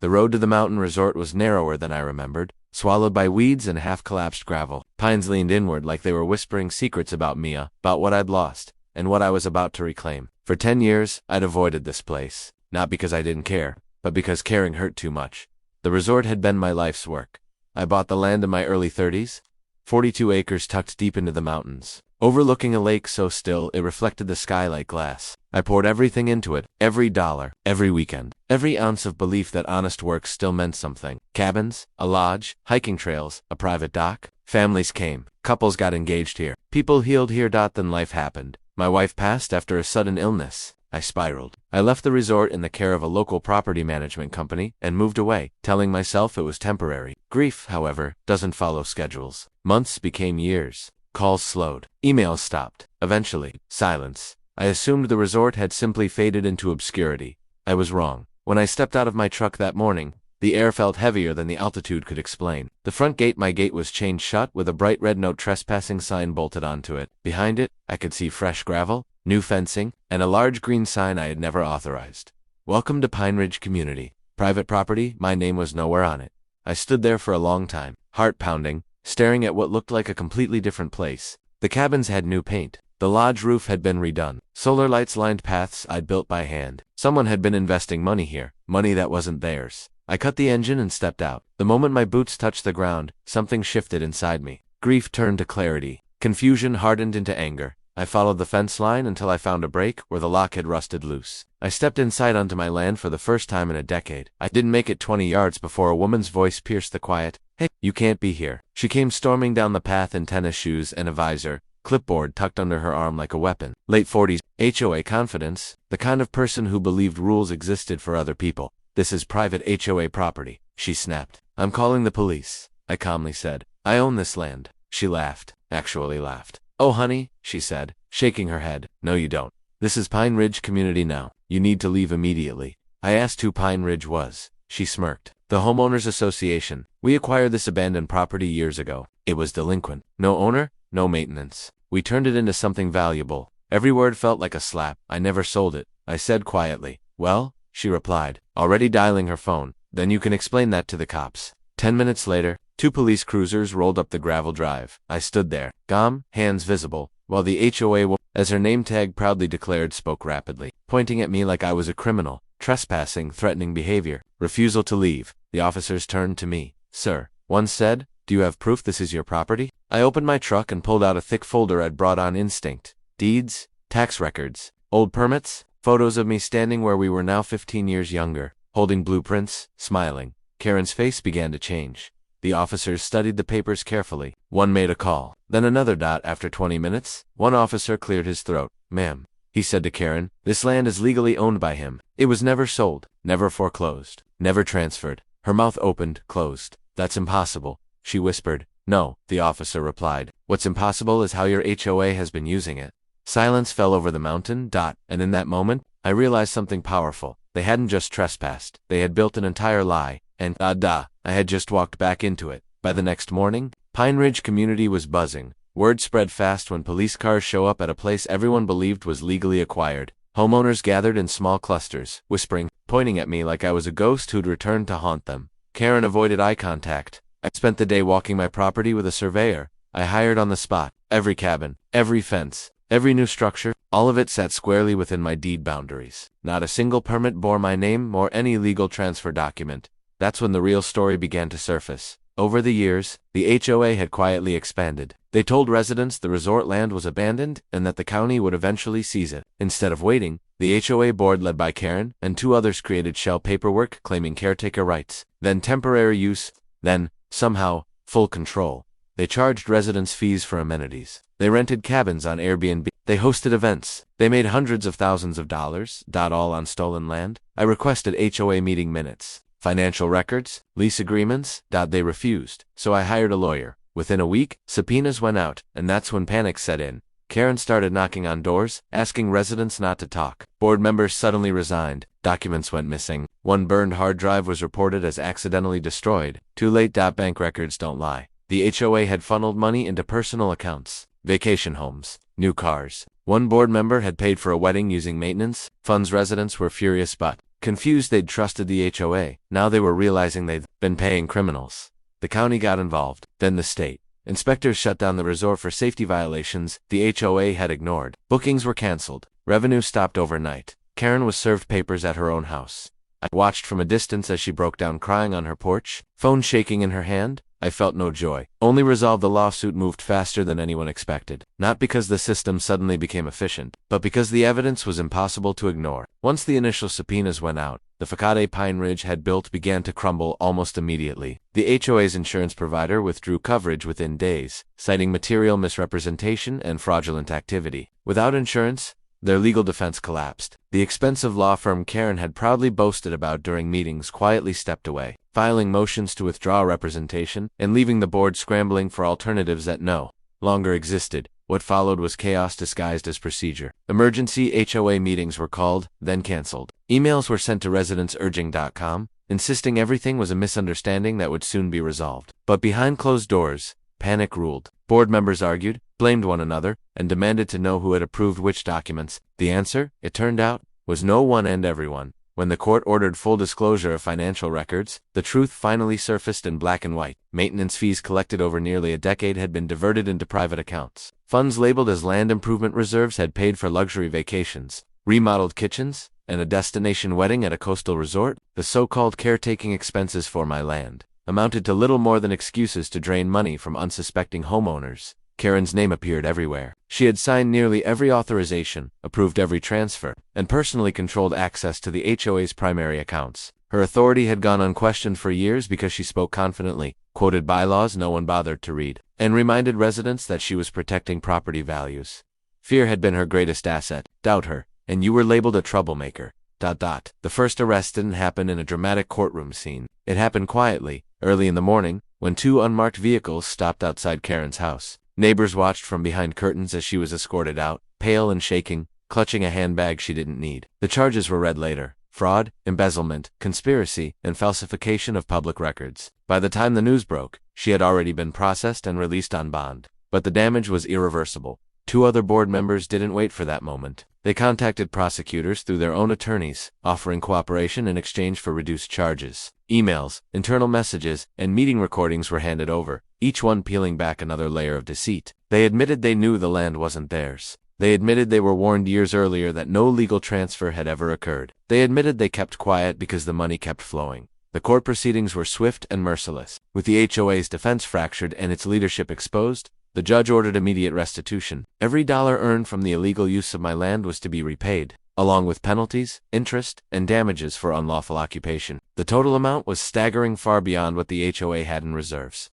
The road to the mountain resort was narrower than I remembered, swallowed by weeds and half-collapsed gravel. Pines leaned inward like they were whispering secrets about Mia, about what I'd lost, and what I was about to reclaim. For 10 years, I'd avoided this place, not because I didn't care, but because caring hurt too much. The resort had been my life's work. I bought the land in my early 30s, 42 acres tucked deep into the mountains, overlooking a lake so still it reflected the sky like glass. I poured everything into it, every dollar, every weekend, every ounce of belief that honest work still meant something. Cabins, a lodge, hiking trails, a private dock. Families came, couples got engaged here, people healed here. Then life happened. My wife passed after a sudden illness. I spiraled. I left the resort in the care of a local property management company and moved away, telling myself it was temporary. Grief, however, doesn't follow schedules. Months became years. Calls slowed. Emails stopped. Eventually, silence. I assumed the resort had simply faded into obscurity. I was wrong. When I stepped out of my truck that morning, the air felt heavier than the altitude could explain. The front gate, my gate, was chained shut with a bright red "No Trespassing" sign bolted onto it. Behind it, I could see fresh gravel, new fencing, and a large green sign I had never authorized. Welcome to Pine Ridge Community. Private property. My name was nowhere on it. I stood there for a long time, heart pounding, staring at what looked like a completely different place. The cabins had new paint. The lodge roof had been redone. Solar lights lined paths I'd built by hand. Someone had been investing money here, money that wasn't theirs. I cut the engine and stepped out. The moment my boots touched the ground, something shifted inside me. Grief turned to clarity. Confusion hardened into anger. I followed the fence line until I found a break where the lock had rusted loose. I stepped inside onto my land for the first time in a decade. I didn't make it 20 yards before a woman's voice pierced the quiet. "Hey, you can't be here." She came storming down the path in tennis shoes and a visor, clipboard tucked under her arm like a weapon. Late 40s, HOA confidence, the kind of person who believed rules existed for other people. "This is private HOA property," she snapped. "I'm calling the police," I calmly said. "I own this land." She laughed, actually laughed. "Oh honey," she said, shaking her head. "No you don't. This is Pine Ridge Community now. You need to leave immediately." I asked who Pine Ridge was. She smirked. "The Homeowners Association. We acquired this abandoned property years ago. It was delinquent. No owner, no maintenance. We turned it into something valuable." Every word felt like a slap. "I never sold it," I said quietly. "Well," she replied, already dialing her phone, "then you can explain that to the cops." 10 minutes later, 2 police cruisers rolled up the gravel drive. I stood there, calm, hands visible, while the HOA woman, as her name tag proudly declared, spoke rapidly, pointing at me like I was a criminal. Trespassing, threatening behavior, refusal to leave. The officers turned to me. "Sir," one said, "do you have proof this is your property?" I opened my truck and pulled out a thick folder I'd brought on instinct. Deeds, tax records, old permits, photos of me standing where we were now 15 years younger, holding blueprints, smiling. Karen's face began to change. The officers studied the papers carefully. One made a call, then another. After 20 minutes, one officer cleared his throat. "Ma'am," he said to Karen, "this land is legally owned by him. It was never sold, never foreclosed, never transferred." Her mouth opened, closed. "That's impossible," she whispered. "No," the officer replied. "What's impossible is how your HOA has been using it." Silence fell over the mountain. And in that moment, I realized something powerful. They hadn't just trespassed. They had built an entire lie. And I had just walked back into it. By the next morning, Pine Ridge Community was buzzing. Word spread fast when police cars show up at a place everyone believed was legally acquired. Homeowners gathered in small clusters, whispering, pointing at me like I was a ghost who'd returned to haunt them. Karen avoided eye contact. I spent the day walking my property with a surveyor I hired on the spot. Every cabin, every fence, every new structure, all of it sat squarely within my deed boundaries. Not a single permit bore my name or any legal transfer document. That's when the real story began to surface. Over the years, the HOA had quietly expanded. They told residents the resort land was abandoned and that the county would eventually seize it. Instead of waiting, the HOA board led by Karen and 2 others created shell paperwork claiming caretaker rights, then temporary use, then, somehow, full control. They charged residents fees for amenities. They rented cabins on Airbnb. They hosted events. They made hundreds of thousands of dollars, all on stolen land. I requested HOA meeting minutes, financial records, lease agreements. They refused, so I hired a lawyer. Within a week, subpoenas went out, and that's when panic set in. Karen started knocking on doors, asking residents not to talk. Board members suddenly resigned. Documents went missing. One burned hard drive was reported as accidentally destroyed. Too late. Bank records don't lie. The HOA had funneled money into personal accounts, vacation homes, new cars. One board member had paid for a wedding using maintenance funds. Residents were furious, but Confused they'd trusted the HOA, now they were realizing they'd been paying criminals. The county got involved, then the state. Inspectors shut down the resort for safety violations the HOA had ignored. Bookings were canceled. Revenue stopped overnight. Karen was served papers at her own house. I watched from a distance as she broke down crying on her porch, phone shaking in her hand. I felt no joy. Only resolve. The lawsuit moved faster than anyone expected. Not because the system suddenly became efficient, but because the evidence was impossible to ignore. Once the initial subpoenas went out, the facade Pine Ridge had built began to crumble almost immediately. The HOA's insurance provider withdrew coverage within days, citing material misrepresentation and fraudulent activity. Without insurance, their legal defense collapsed. The expensive law firm Karen had proudly boasted about during meetings quietly stepped away, filing motions to withdraw representation and leaving the board scrambling for alternatives that no longer existed. What followed was chaos disguised as procedure. Emergency HOA meetings were called, then canceled. Emails were sent to residents urging.com, insisting everything was a misunderstanding that would soon be resolved. But behind closed doors, panic ruled. Board members argued, blamed one another, and demanded to know who had approved which documents. The answer, it turned out, was no one and everyone. When the court ordered full disclosure of financial records, the truth finally surfaced in black and white. Maintenance fees collected over nearly a decade had been diverted into private accounts. Funds labeled as land improvement reserves had paid for luxury vacations, remodeled kitchens, and a destination wedding at a coastal resort. The so-called caretaking expenses for my land amounted to little more than excuses to drain money from unsuspecting homeowners. Karen's name appeared everywhere. She had signed nearly every authorization, approved every transfer, and personally controlled access to the HOA's primary accounts. Her authority had gone unquestioned for years because she spoke confidently, quoted bylaws no one bothered to read, and reminded residents that she was protecting property values. Fear had been her greatest asset. Doubt her, and you were labeled a troublemaker. The first arrest didn't happen in a dramatic courtroom scene. It happened quietly, early in the morning, when two unmarked vehicles stopped outside Karen's house. Neighbors watched from behind curtains as she was escorted out, pale and shaking, clutching a handbag she didn't need. The charges were read later: fraud, embezzlement, conspiracy, and falsification of public records. By the time the news broke, she had already been processed and released on bond. But the damage was irreversible. Two other board members didn't wait for that moment. They contacted prosecutors through their own attorneys, offering cooperation in exchange for reduced charges. Emails, internal messages, and meeting recordings were handed over, each one peeling back another layer of deceit. They admitted they knew the land wasn't theirs. They admitted they were warned years earlier that no legal transfer had ever occurred. They admitted they kept quiet because the money kept flowing. The court proceedings were swift and merciless. With the HOA's defense fractured and its leadership exposed, the judge ordered immediate restitution. Every dollar earned from the illegal use of my land was to be repaid, along with penalties, interest, and damages for unlawful occupation. The total amount was staggering, far beyond what the HOA had in reserves.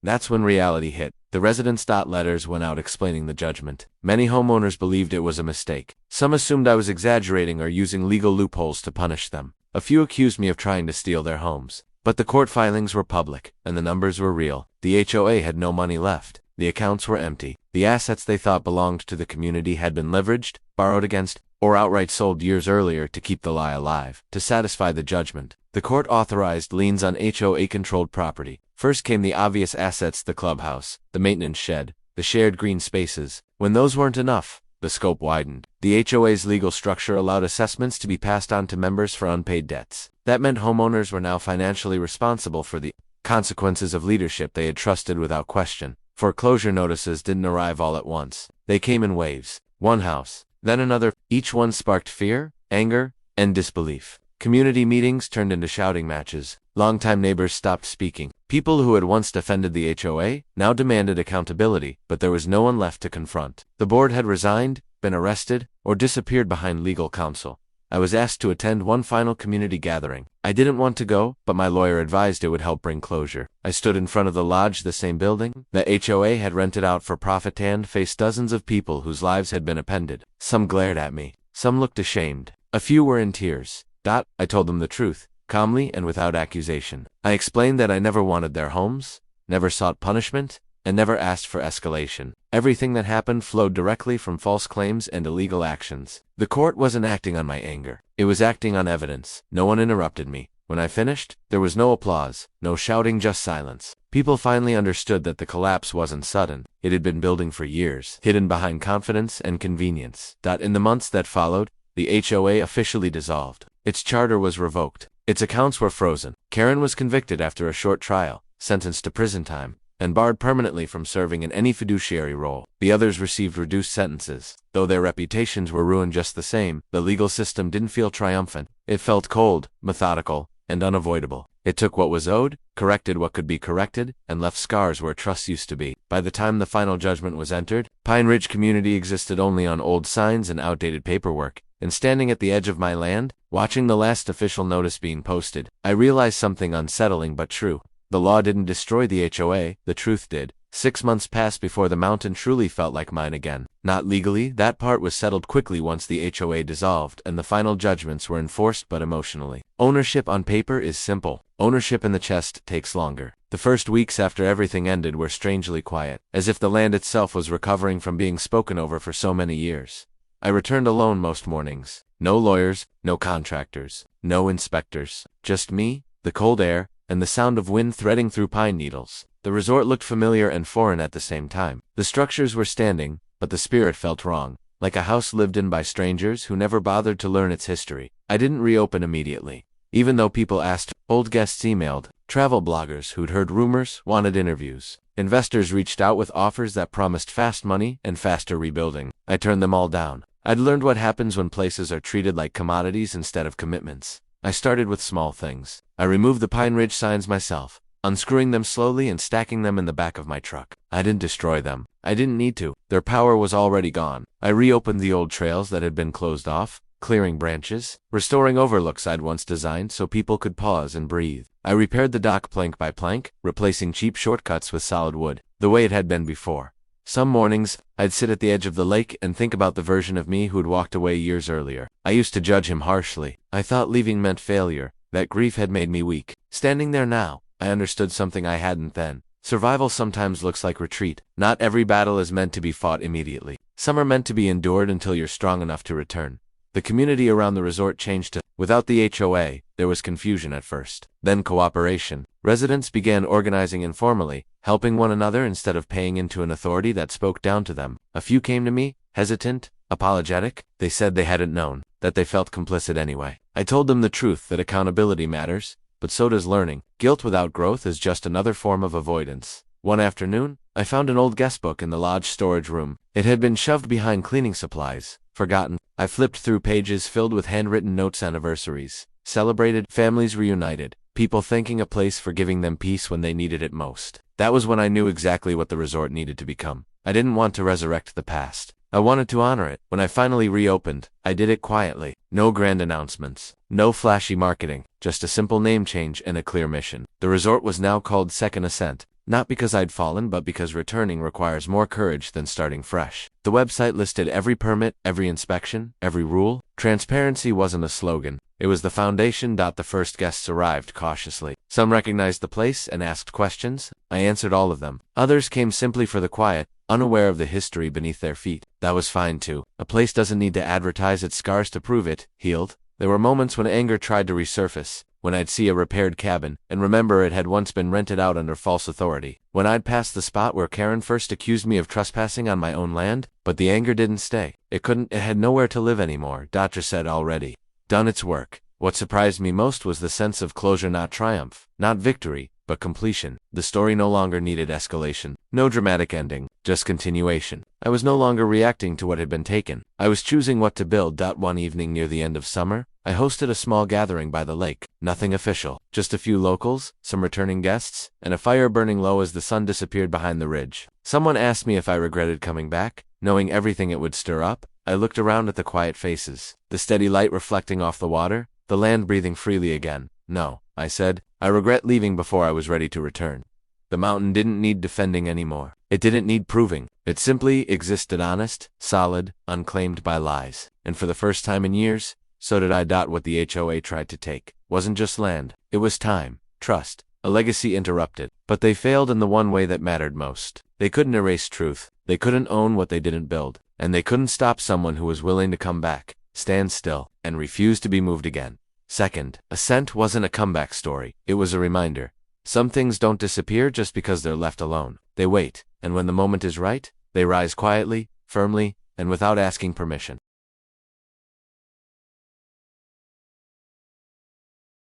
That's when reality hit. The residents' letters went out explaining the judgment. Many homeowners believed it was a mistake. Some assumed I was exaggerating or using legal loopholes to punish them. A few accused me of trying to steal their homes. But the court filings were public, and the numbers were real. The HOA had no money left. The accounts were empty. The assets they thought belonged to the community had been leveraged, borrowed against, or outright sold years earlier to keep the lie alive. To satisfy the judgment, the court authorized liens on HOA-controlled property. First came the obvious assets: the clubhouse, the maintenance shed, the shared green spaces. When those weren't enough, the scope widened. The HOA's legal structure allowed assessments to be passed on to members for unpaid debts. That meant homeowners were now financially responsible for the consequences of leadership they had trusted without question. Foreclosure notices didn't arrive all at once. They came in waves. One house, then another. Each one sparked fear, anger, and disbelief. Community meetings turned into shouting matches. Longtime neighbors stopped speaking. People who had once defended the HOA now demanded accountability, but there was no one left to confront. The board had resigned, been arrested, or disappeared behind legal counsel. I was asked to attend one final community gathering. I didn't want to go, but my lawyer advised it would help bring closure. I stood in front of the lodge, the same building the HOA had rented out for profit, and faced dozens of people whose lives had been upended. Some glared at me. Some looked ashamed. A few were in tears. I told them the truth, calmly and without accusation. I explained that I never wanted their homes, never sought punishment, and never asked for escalation. Everything that happened flowed directly from false claims and illegal actions. The court wasn't acting on my anger. It was acting on evidence. No one interrupted me. When I finished, there was no applause, no shouting, just silence. People finally understood that the collapse wasn't sudden. It had been building for years, hidden behind confidence and convenience. In the months that followed, the HOA officially dissolved. Its charter was revoked. Its accounts were frozen. Karen was convicted after a short trial, sentenced to prison time, and barred permanently from serving in any fiduciary role. The others received reduced sentences. Though their reputations were ruined just the same, the legal system didn't feel triumphant. It felt cold, methodical, and unavoidable. It took what was owed, corrected what could be corrected, and left scars where trust used to be. By the time the final judgment was entered, Pine Ridge community existed only on old signs and outdated paperwork. And standing at the edge of my land, watching the last official notice being posted, I realized something unsettling but true. The law didn't destroy the HOA, the truth did. 6 months passed before the mountain truly felt like mine again. Not legally, that part was settled quickly once the HOA dissolved and the final judgments were enforced, but emotionally. Ownership on paper is simple. Ownership in the chest takes longer. The first weeks after everything ended were strangely quiet, as if the land itself was recovering from being spoken over for so many years. I returned alone most mornings. No lawyers, no contractors, no inspectors. Just me, the cold air, and the sound of wind threading through pine needles. The resort looked familiar and foreign at the same time. The structures were standing, but the spirit felt wrong, like a house lived in by strangers who never bothered to learn its history. I didn't reopen immediately. Even though people asked, old guests emailed, travel bloggers who'd heard rumors wanted interviews. Investors reached out with offers that promised fast money and faster rebuilding. I turned them all down. I'd learned what happens when places are treated like commodities instead of commitments. I started with small things. I removed the Pine Ridge signs myself, unscrewing them slowly and stacking them in the back of my truck. I didn't destroy them. I didn't need to. Their power was already gone. I reopened the old trails that had been closed off, clearing branches, restoring overlooks I'd once designed so people could pause and breathe. I repaired the dock plank by plank, replacing cheap shortcuts with solid wood, the way it had been before. Some mornings, I'd sit at the edge of the lake and think about the version of me who'd walked away years earlier. I used to judge him harshly. I thought leaving meant failure, that grief had made me weak. Standing there now, I understood something I hadn't then. Survival sometimes looks like retreat. Not every battle is meant to be fought immediately. Some are meant to be endured until you're strong enough to return. The community around the resort changed to, without the HOA, there was confusion at first. Then cooperation. Residents began organizing informally, helping one another instead of paying into an authority that spoke down to them. A few came to me, hesitant, apologetic. They said they hadn't known, that they felt complicit anyway. I told them the truth, that accountability matters, but so does learning. Guilt without growth is just another form of avoidance. One afternoon, I found an old guest book in the lodge storage room. It had been shoved behind cleaning supplies, forgotten. I flipped through pages filled with handwritten notes, anniversaries, celebrated, families reunited, people thanking a place for giving them peace when they needed it most. That was when I knew exactly what the resort needed to become. I didn't want to resurrect the past. I wanted to honor it. When I finally reopened, I did it quietly. No grand announcements, no flashy marketing, just a simple name change and a clear mission. The resort was now called Second Ascent, not because I'd fallen, but because returning requires more courage than starting fresh. The website listed every permit, every inspection, every rule. Transparency wasn't a slogan. It was the foundation. The first guests arrived cautiously. Some recognized the place and asked questions. I answered all of them. Others came simply for the quiet, unaware of the history beneath their feet. That was fine too. A place doesn't need to advertise its scars to prove it healed. There were moments when anger tried to resurface, when I'd see a repaired cabin and remember it had once been rented out under false authority. When I'd pass the spot where Karen first accused me of trespassing on my own land, but the anger didn't stay. It had nowhere to live anymore. Dr. said already done its work. What surprised me most was the sense of closure, not triumph, not victory, but completion. The story no longer needed escalation. No dramatic ending, just continuation. I was no longer reacting to what had been taken. I was choosing what to build. One evening near the end of summer, I hosted a small gathering by the lake. Nothing official, just a few locals, some returning guests, and a fire burning low as the sun disappeared behind the ridge. Someone asked me if I regretted coming back, knowing everything it would stir up. I looked around at the quiet faces, the steady light reflecting off the water, the land breathing freely again. No, I said, I regret leaving before I was ready to return. The mountain didn't need defending anymore. It didn't need proving. It simply existed honest, solid, unclaimed by lies. And for the first time in years, so did I. What the HOA tried to take wasn't just land. It was time, trust, a legacy interrupted. But they failed in the one way that mattered most. They couldn't erase truth. They couldn't own what they didn't build. And they couldn't stop someone who was willing to come back, stand still, and refuse to be moved again. Second Ascent wasn't a comeback story. It was a reminder. Some things don't disappear just because they're left alone. They wait, and when the moment is right, they rise quietly, firmly, and without asking permission.